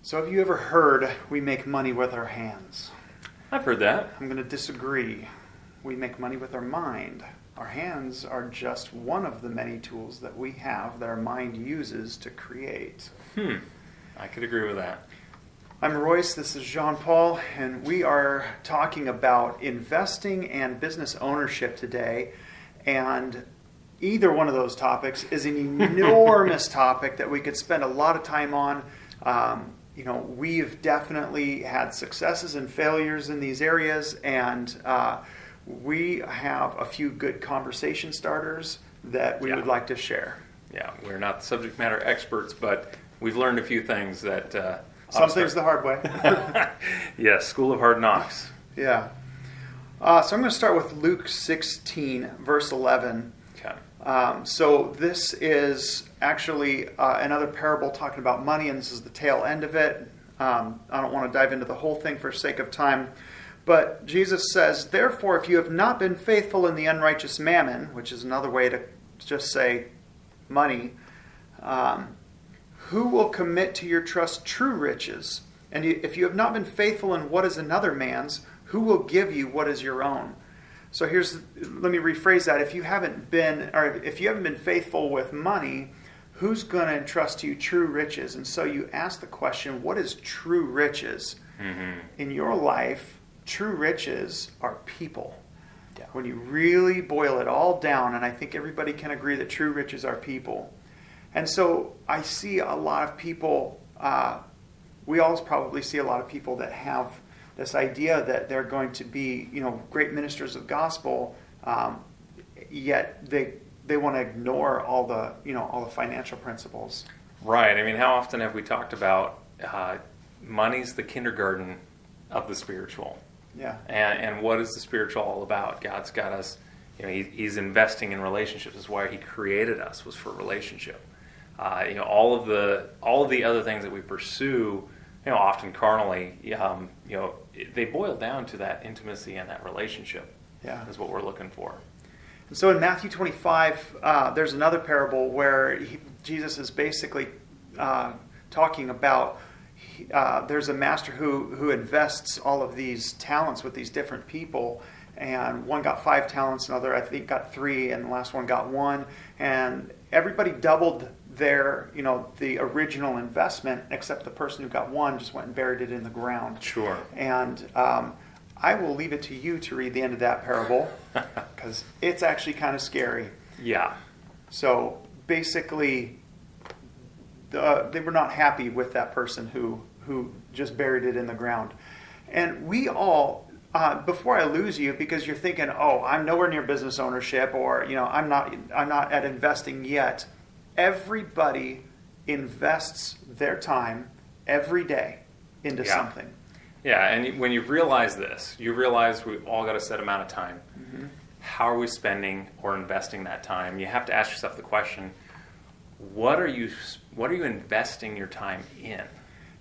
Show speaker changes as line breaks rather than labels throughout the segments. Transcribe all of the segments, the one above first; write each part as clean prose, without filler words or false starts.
So have you ever heard we make money with our hands?
I've heard that.
I'm going to disagree. We make money with our mind. Our hands are just one of the many tools that we have that our mind uses to create.
I could agree with that.
I'm Royce, this is Jean-Paul, and we are talking about investing and business ownership today. And either one of those topics is an enormous topic that we could spend a lot of time on. We've definitely had successes and failures in these areas, and we have a few good conversation starters that we would like to share.
Yeah, we're not subject matter experts, but we've learned a few things that...
some things the hard way.
Yes, School of Hard Knocks.
Yeah. So I'm going to start with Luke 16, verse 11.
Okay.
So this is actually another parable talking about money, and this is the tail end of it. I don't want to dive into the whole thing for sake of time. But Jesus says, "Therefore, if you have not been faithful in the unrighteous mammon," which is another way to just say money, "who will commit to your trust true riches? And if you have not been faithful in what is another man's, who will give you what is your own?" So let me rephrase that. If you haven't been faithful with money, who's going to entrust to you true riches? And so you ask the question, what is true riches?
Mm-hmm.
In your life, true riches are people.
Yeah.
When you really boil it all down, and I think everybody can agree that true riches are people. And so I see a lot of people, we all probably see a lot of people that have this idea that they're going to be, great ministers of gospel, yet they want to ignore all the financial principles.
Right. I mean, how often have we talked about money's the kindergarten of the spiritual?
Yeah.
And what is the spiritual all about? God's got us, He's investing in relationships. That's why He created us, was for relationship. All of the other things that we pursue, often carnally, they boil down to that intimacy and that relationship.
Yeah.
Is what we're looking for.
And so in Matthew 25, there's another parable where Jesus is basically talking about there's a master who invests all of these talents with these different people, and one got 5 talents, another I think got 3, and the last one got 1, and everybody doubled their, the original investment, except the person who got 1 just went and buried it in the ground.
Sure.
And I will leave it to you to read the end of that parable, because it's actually kind of scary.
Yeah.
So basically, they were not happy with that person who just buried it in the ground. And we all, before I lose you, because you're thinking, oh, I'm nowhere near business ownership, or I'm not at investing yet. Everybody invests their time every day into something.
Yeah, and when you realize this, you realize we've all got a set amount of time. Mm-hmm. How are we spending or investing that time? You have to ask yourself the question, what are you investing your time in?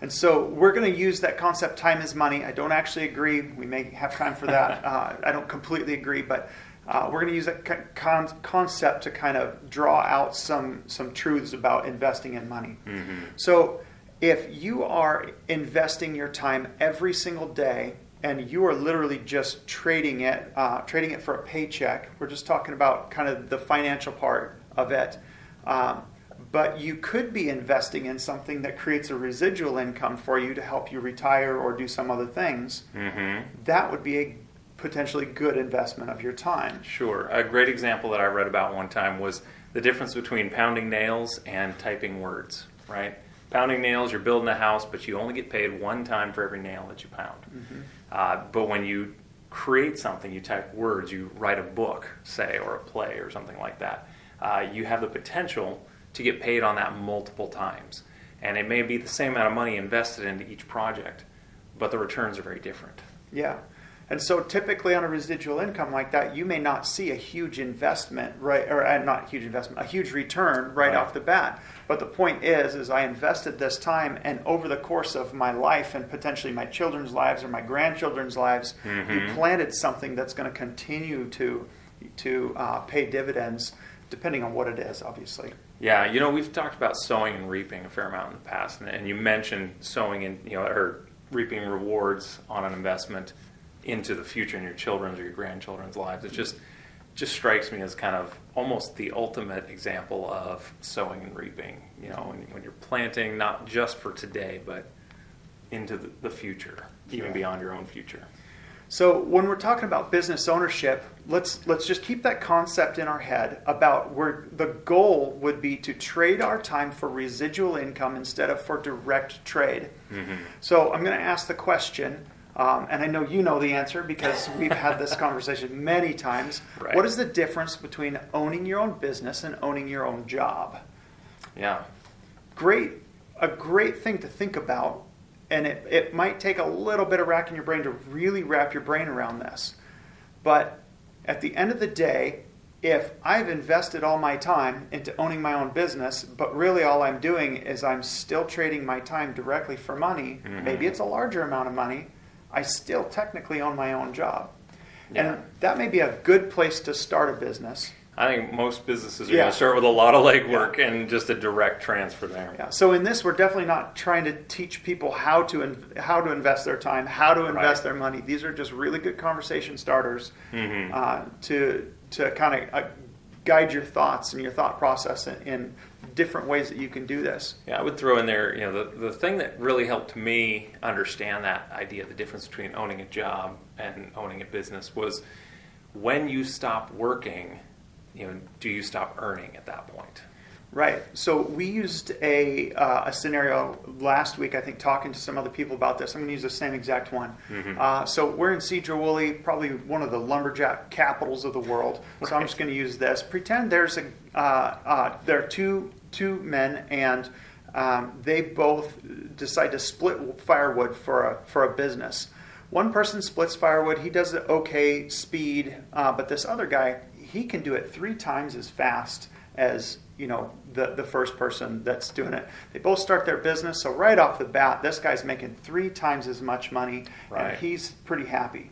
And
so we're going to use that concept, time is money. I don't actually agree. We may have time for that. I don't completely agree, but we're going to use that concept to kind of draw out some truths about investing in money.
Mm-hmm.
So if you are investing your time every single day and you are literally just trading it for a paycheck, we're just talking about kind of the financial part of it, but you could be investing in something that creates a residual income for you to help you retire or do some other things.
Mm-hmm.
That would be a potentially good investment of your time.
Sure. A great example that I read about one time was the difference between pounding nails and typing words, right? Pounding nails, you're building a house, but you only get paid one time for every nail that you pound. Mm-hmm. But when you create something, you type words, you write a book, say, or a play or something like that, you have the potential to get paid on that multiple times. And it may be the same amount of money invested into each project, but the returns are very different.
Yeah. And so typically on a residual income like that, you may not see a huge investment, right? Or not a huge investment, a huge return right off the bat. But the point is I invested this time, and over the course of my life and potentially my children's lives or my grandchildren's lives, you planted something that's going to continue to pay dividends, depending on what it is, obviously.
Yeah, we've talked about sowing and reaping a fair amount in the past, and you mentioned sowing and or reaping rewards on an investment into the future in your children's or your grandchildren's lives. It just strikes me as kind of almost the ultimate example of sowing and reaping. When you're planting not just for today, but into the future, even beyond your own future.
So when we're talking about business ownership, let's just keep that concept in our head about where the goal would be to trade our time for residual income instead of for direct trade. Mm-hmm. So I'm going to ask the question, and I know you know the answer because we've had this conversation many times.
Right.
What is the difference between owning your own business and owning your own job?
Yeah.
A great thing to think about. And it might take a little bit of racking your brain to really wrap your brain around this. But at the end of the day, if I've invested all my time into owning my own business, but really all I'm doing is I'm still trading my time directly for money, maybe it's a larger amount of money, I still technically own my own job. Yeah. And that may be a good place to start a business.
I think most businesses are going to start with a lot of legwork and just a direct transfer there.
Yeah. So in this, we're definitely not trying to teach people how to invest their time, how to invest their money. These are just really good conversation starters to kind of guide your thoughts and your thought process in different ways that you can do this.
Yeah, I would throw in there, the thing that really helped me understand that idea, the difference between owning a job and owning a business, was when you stop working, do you stop earning at that point?
Right. So we used a scenario last week, I think, talking to some other people about this. I'm going to use the same exact one. Mm-hmm. So we're in Cedar-Woolley, probably one of the lumberjack capitals of the world. Right. So I'm just going to use this. Pretend there are two men, and they both decide to split firewood for a business. One person splits firewood. He does it okay speed, but this other guy, he can do it 3 times as fast as the first person that's doing it. They both start their business, so right off the bat, this guy's making 3 times as much money, and he's pretty happy.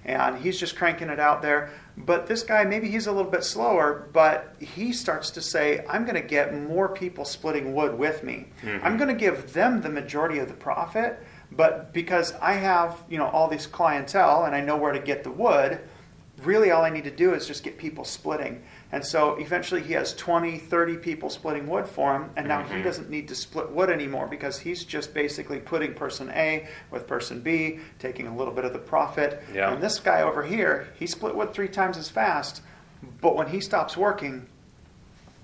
And he's just cranking it out there. But this guy, maybe he's a little bit slower, but he starts to say, I'm going to get more people splitting wood with me. Mm-hmm. I'm going to give them the majority of the profit, but because I have all these clientele and I know where to get the wood, really all I need to do is just get people splitting. And so eventually he has 20, 30 people splitting wood for him, and now he doesn't need to split wood anymore because he's just basically putting person A with person B, taking a little bit of the profit. Yeah. And this guy over here, he split wood 3 times as fast, but when he stops working,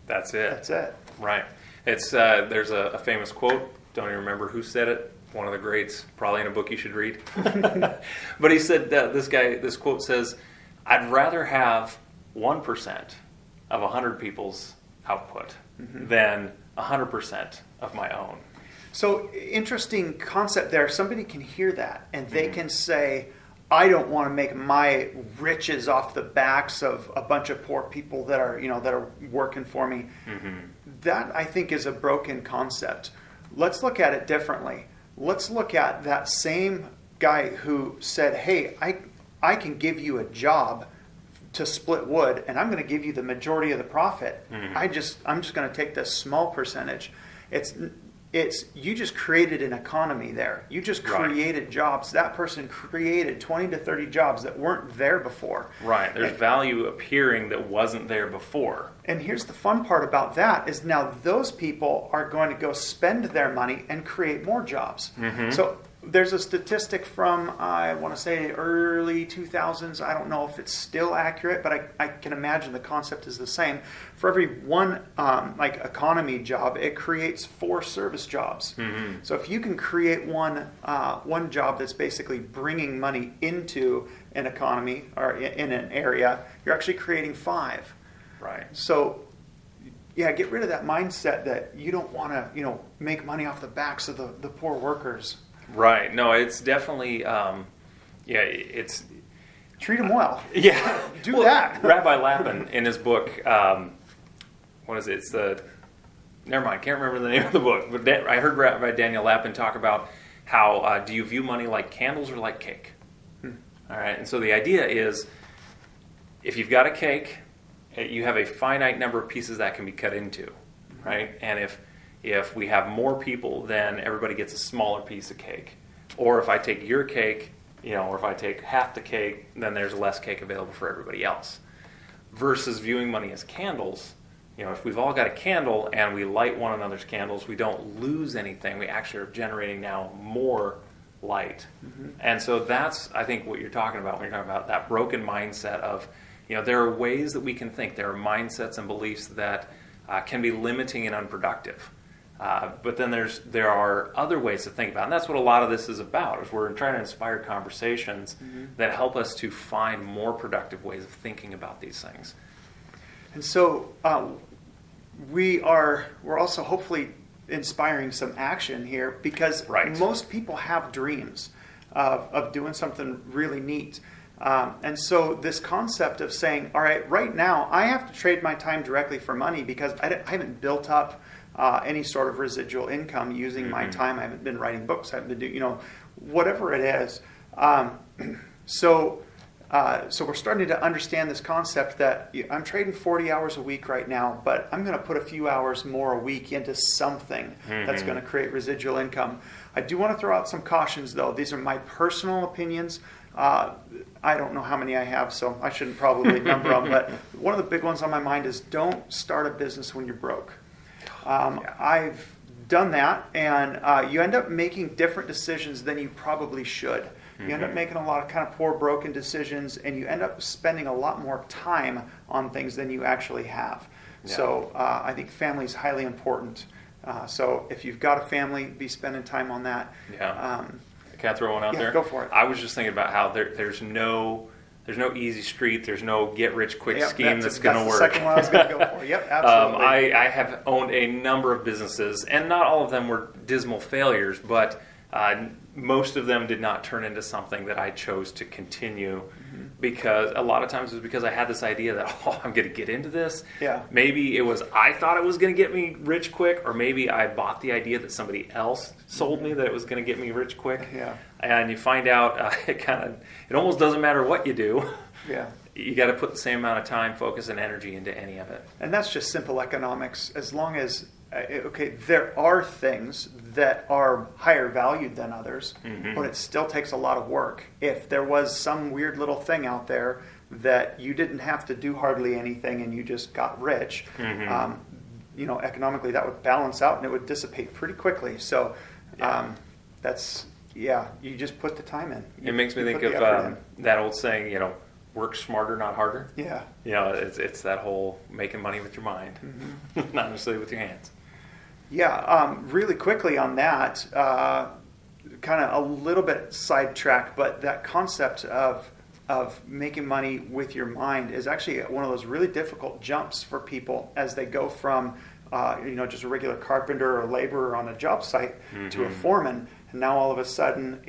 that's it.
That's it.
Right. It's there's a famous quote, don't even remember who said it, one of the greats, probably in a book you should read. But he said that this quote says, I'd rather have 1% of 100 people's output than 100% of my own.
So interesting concept there. Somebody can hear that and they can say, I don't want to make my riches off the backs of a bunch of poor people that are working for me. Mm-hmm. That, I think, is a broken concept. Let's look at it differently. Let's look at that same guy who said, hey, I can give you a job to split wood, and I'm going to give you the majority of the profit. Mm-hmm. I'm just going to take this small percentage. It's you just created an economy there. You just created jobs. That person created 20 to 30 jobs that weren't there before.
Right. There's value appearing that wasn't there before.
And here's the fun part about that is now those people are going to go spend their money and create more jobs. Mm-hmm. So there's a statistic from, I want to say, early 2000s. I don't know if it's still accurate, but I can imagine the concept is the same. For every one economy job, it creates 4 service jobs. Mm-hmm. So if you can create one job that's basically bringing money into an economy or in an area, you're actually creating 5.
Right.
So yeah, get rid of that mindset that you don't want to make money off the backs of the poor workers.
Right. No, it's definitely, it's...
Treat them well.
Yeah.
Do that.
Rabbi Lapin, in his book, what is it? It's never mind, can't remember the name of the book, but I heard Rabbi Daniel Lapin talk about how, do you view money like candles or like cake? All right. And so the idea is, if you've got a cake, you have a finite number of pieces that can be cut into. right? And if we have more people, then everybody gets a smaller piece of cake. Or if I take your cake, or if I take half the cake, then there's less cake available for everybody else. Versus viewing money as candles, if we've all got a candle and we light one another's candles, we don't lose anything. We actually are generating now more light. And so that's, I think, what you're talking about when you're talking about that broken mindset of, there are ways that we can think. There are mindsets and beliefs that can be limiting and unproductive. But then there are other ways to think about it. And that's what a lot of this is about, is we're trying to inspire conversations that help us to find more productive ways of thinking about these things.
And so we're also hopefully inspiring some action here, because most people have dreams of doing something really neat. And so this concept of saying, all right, right now I have to trade my time directly for money because I haven't built up any sort of residual income using my time. I haven't been writing books. I haven't been doing, whatever it is. So we're starting to understand this concept that I'm trading 40 hours a week right now, but I'm going to put a few hours more a week into something that's going to create residual income. I do want to throw out some cautions, though. These are my personal opinions. I don't know how many I have, so I shouldn't probably number them. But one of the big ones on my mind is don't start a business when you're broke. I've done that, and you end up making different decisions than you probably should. You end up making a lot of kind of poor, broken decisions, and you end up spending a lot more time on things than you actually have. Yeah. So I think family is highly important. So if you've got a family, be spending time on that.
Yeah. Can I throw one out there?
Go for it.
I was just thinking about how there's no easy street. There's no get-rich-quick scheme that's going to work.
That's the second one I was going to go for. Yep, absolutely.
I have owned a number of businesses, and not all of them were dismal failures, but most of them did not turn into something that I chose to continue, because a lot of times it was because I had this idea that, I'm going to get into this. Yeah. Maybe it was I thought it was going to get me rich quick, or maybe I bought the idea that somebody else sold me that it was going to get me rich quick. Yeah. And you find out it almost doesn't matter what you do. Yeah. You got to put the same amount of time, focus, and energy into any of it.
And that's just simple economics. As long as there are things that are higher valued than others, but it still takes a lot of work. If there was some weird little thing out there that you didn't have to do hardly anything and you just got rich, economically that would balance out and it would dissipate pretty quickly. So you just put the time in.
It makes me think of that old saying, work smarter, not harder. Yeah. It's that whole making money with your mind, not necessarily with your hands.
Yeah, really quickly on that, kind of a little bit sidetracked, but that concept of making money with your mind is actually one of those really difficult jumps for people as they go from just a regular carpenter or laborer on a job site to a foreman. And now all of a sudden,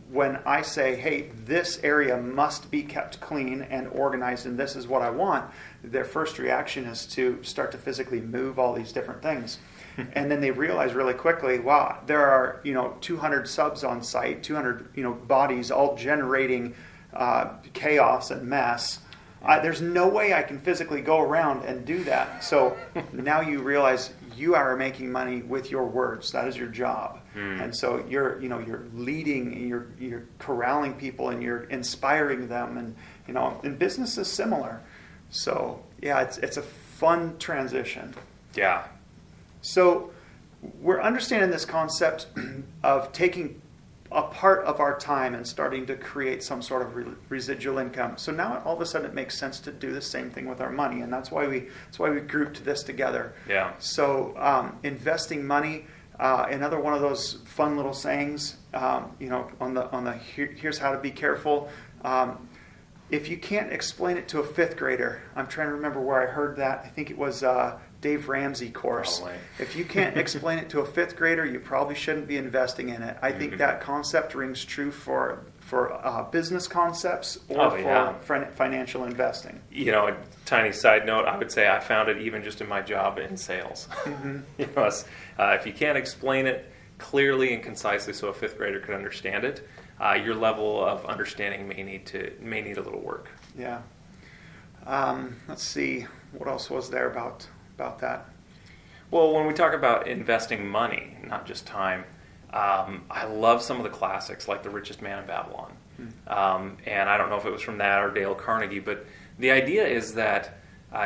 when I say, hey, this area must be kept clean and organized and this is what I want, their first reaction is to start to physically move all these different things. And then they realize really quickly, wow, there are 200 subs on site, 200 bodies all generating chaos and mess. There's no way I can physically go around and do that. So now you realize you are making money with your words. That is your job. And so you're leading, and you're corralling people, and you're inspiring them, and business is similar. So yeah, it's a fun transition.
Yeah.
So we're understanding this concept of taking a part of our time and starting to create some sort of residual income. So now all of a sudden it makes sense to do the same thing with our money, and that's why we grouped this together. Yeah. So investing money, another one of those fun little sayings, on the here's how to be careful. If you can't explain it to a fifth grader, I'm trying to remember where I heard that. I think it was Dave Ramsey course. Oh, if you can't explain it to a fifth grader, you probably shouldn't be investing in it. I think that concept rings true for business concepts or for financial investing.
A tiny side note, I would say I found it even just in my job in sales. If you can't explain it clearly and concisely so a fifth grader could understand it, your level of understanding may need a little work.
Yeah. Let's see. What else was there about that?
Well, when we talk about investing money, not just time, I love some of the classics like The Richest Man in Babylon. And I don't know if it was from that or Dale Carnegie, but the idea is that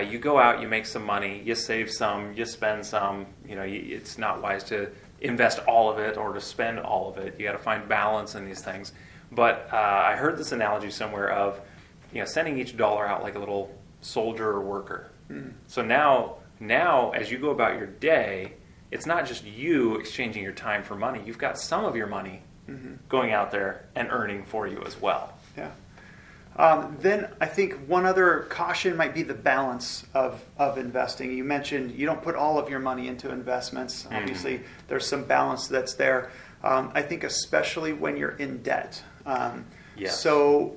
you go out, you make some money, you save some, you spend some. It's not wise to invest all of it or to spend all of it. You got to find balance in these things. But I heard this analogy somewhere of sending each dollar out like a little soldier or worker. So now as you go about your day, it's not just you exchanging your time for money. You've got some of your money going out there and earning for you as well.
Yeah. Then I think one other caution might be the balance of investing. You mentioned you don't put all of your money into investments. Obviously, there's some balance that's there. I think especially when you're in debt.
Yes.
So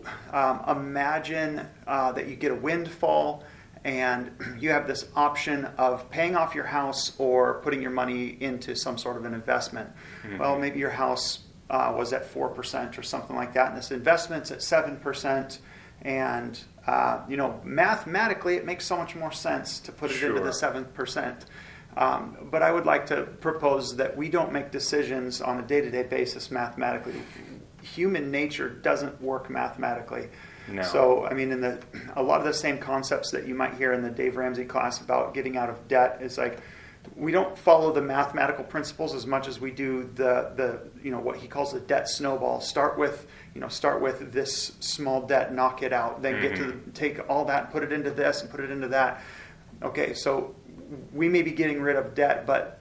imagine that you get a windfall and you have this option of paying off your house or putting your money into some sort of an investment. Well, maybe your house was at 4% or something like that, and this investment's at 7%. And mathematically, it makes so much more sense to put it into the 7%. But I would like to propose that we don't make decisions on a day-to-day basis mathematically. Human nature doesn't work mathematically.
No.
So, I mean, a lot of the same concepts that you might hear in the Dave Ramsey class about getting out of debt is like, we don't follow the mathematical principles as much as we do the what he calls the debt snowball. Start with this small debt, knock it out, then get to take all that, put it into this and put it into that. Okay, so we may be getting rid of debt, but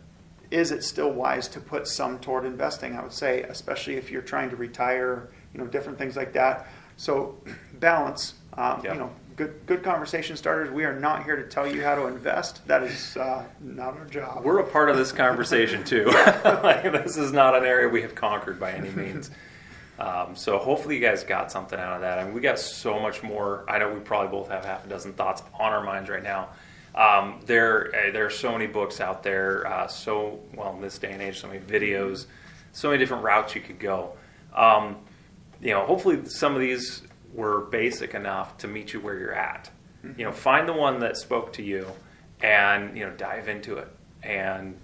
is it still wise to put some toward investing? I would say, especially if you're trying to retire, different things like that. So balance, good conversation starters. We are not here to tell you how to invest. That is not our job.
We're a part of this conversation too. This is not an area we have conquered by any means. So hopefully you guys got something out of that. I mean, we got so much more. I know we probably both have half a dozen thoughts on our minds right now. There are so many books out there. In this day and age, so many videos, so many different routes you could go. Hopefully some of these were basic enough to meet you where you're at. Find the one that spoke to you and, dive into it. And,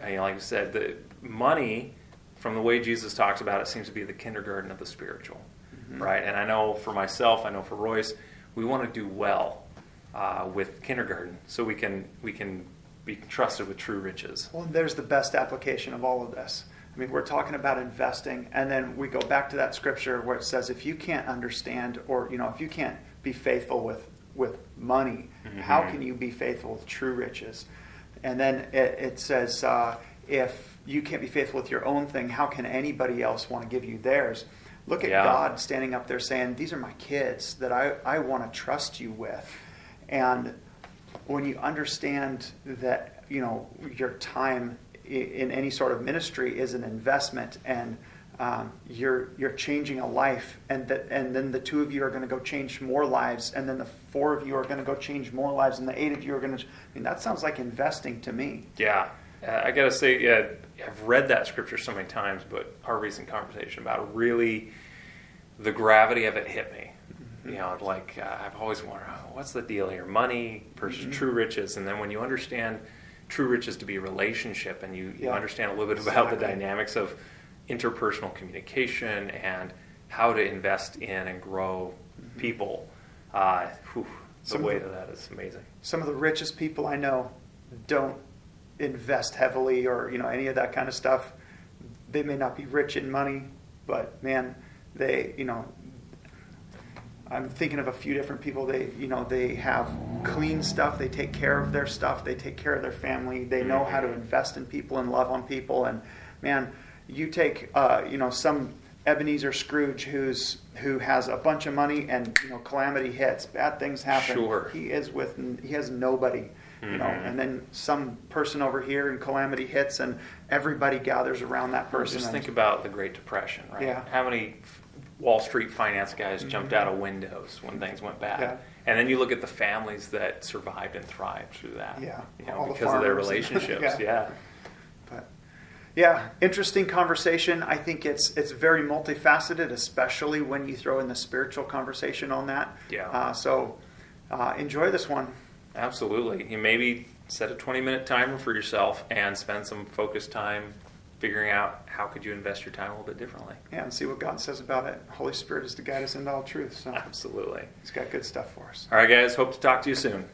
like I said, the money, from the way Jesus talks about it, seems to be the kindergarten of the spiritual, right? And I know for myself, I know for Royce, we want to do well with kindergarten so we can be trusted with true riches.
Well, there's the best application of all of this. I mean, we're talking about investing, and then we go back to that scripture where it says, if you can't understand, or if you can't be faithful with money, how can you be faithful with true riches? And then it says, if you can't be faithful with your own thing, how can anybody else want to give you theirs? Look at God standing up there saying, these are my kids that I want to trust you with. And when you understand that, your time in any sort of ministry is an investment, and you're changing a life, and then the 2 of you are going to go change more lives, and then the 4 of you are going to go change more lives, and the 8 of you are going to. I mean, that sounds like investing to me.
Yeah, I got to say, I've read that scripture so many times, but our recent conversation about it, really, the gravity of it hit me. I've always wondered, what's the deal here? Money versus true riches, and then when you understand true riches to be relationship, and you understand a little bit about the dynamics of interpersonal communication and how to invest in and grow people. The weight of that is amazing.
Some of the richest people I know don't invest heavily or any of that kind of stuff. They may not be rich in money, but man, they I'm thinking of a few different people. They have clean stuff. They take care of their stuff. They take care of their family. They know how to invest in people and love on people. And man, you take some Ebenezer Scrooge who has a bunch of money, and calamity hits, bad things happen.
Sure.
He has nobody. And then some person over here and calamity hits, and everybody gathers around that person.
Just think about the Great Depression, right?
Yeah.
How many Wall Street finance guys jumped out of windows when things went bad. Yeah. And then you look at the families that survived and thrived through that.
Yeah.
Because of their relationships.
Yeah. Interesting conversation. I think it's very multifaceted, especially when you throw in the spiritual conversation on that.
Yeah.
So enjoy this one.
Absolutely. Maybe set a 20-minute timer for yourself and spend some focused time figuring out how could you invest your time a little bit differently.
Yeah, and see what God says about it. Holy Spirit is to guide us into all truth. So
Absolutely.
He's got good stuff for us.
All right, guys. Hope to talk to you soon.